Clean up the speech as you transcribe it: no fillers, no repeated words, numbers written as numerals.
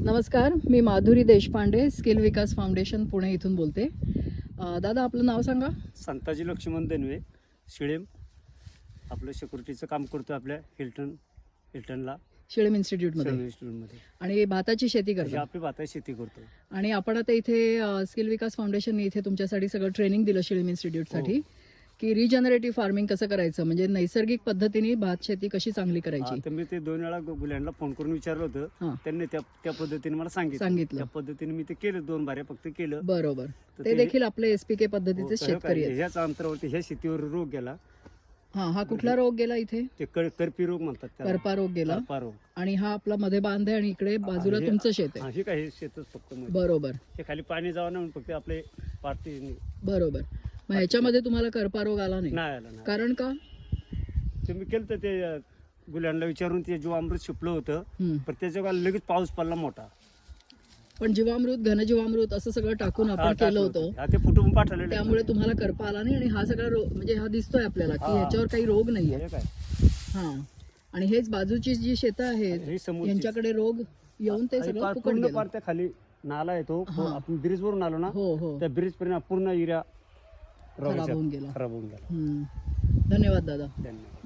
नमस्कार, मी माधुरी देशपांडे, स्किल विकास फाउंडेशन पुणे इथून बोलते. दादा आपलं नाव सांगा. संताजी लक्ष्मण दनवे, शिळेम. आपलं सिक्युरिटीचं काम करतो आपल्या हिल्टनला शिळेम इन्स्टिट्यूटमध्ये इन्स्टिट्यूटमध्ये. आणि भाताची शेती म्हणजे करता. आपली भाता शेती करतो. आणि आपण आता इथे स्किल विकास फाउंडेशनने इथे तुमच्यासाठी सगळं ट्रेनिंग दिलं शिळेम इन्स्टिट्यूटसाठी की रिजनरेटिव्ह फार्मिंग कसं करायचं, म्हणजे नैसर्गिक पद्धतीने भात शेती कशी चांगली करायची. तर मी ते 2 वेळा गुल्यांना फोन करून विचारलं होतं. त्यांनी त्या पद्धतीने मला सांगितलं. त्या पद्धतीने मी ते केलं, 2 बाऱ्या फक्त केलं. बरोबर. ते देखील आपले SPK पद्धतीचे शेतकरी आहेत. ह्याच अंतरावरती ह्या शेतीवर रोग गेला. हा कुठला रोग गेला इथे? ते करपी रोग म्हणतात त्याला. करपा रोग गेला. करपा रोग. आणि हा आपला मध्ये बांध आहे आणि इकडे बाजूला तुमचं शेत आहे. हे काय हे शेतच फक्त मध्ये. बरोबर. हे खाली पाणी जावं ना म्हणून फक्त आपले पाती. बरोबर. मग ह्याच्यामध्ये तुम्हाला करपा रोग आला नाही? नाही आला. कारण का? ते मी केलं तर ते गुल्यांना विचारून ते जीवामृत शिपलं होतं. पण त्याच्या लगेच पाऊस पडला मोठा. पण जीवामृत, घनजीवामृत असं सगळं टाकून आपण केलं होतं. ते फुटून पाठवलेलं. त्यामुळे तुम्हाला करपा आला नाही आणि हा सगळा रोग म्हणजे हा दिसतोय आपल्याला की ह्याच्यावर काही रोग नाहीये. हा. आणि हेच बाजूची जी शेतं आहेत यांच्याकडे रोग येऊन ते सगळं फुकट गेलं. त्या खाली नाला येतो, आपण ब्रिज वरून आलो ना, हो. त्या ब्रिज पर्यंत पूर्ण एरिया खराब होऊन गेला. खराब होऊन गेला. धन्यवाद दादा. धन्यवाद.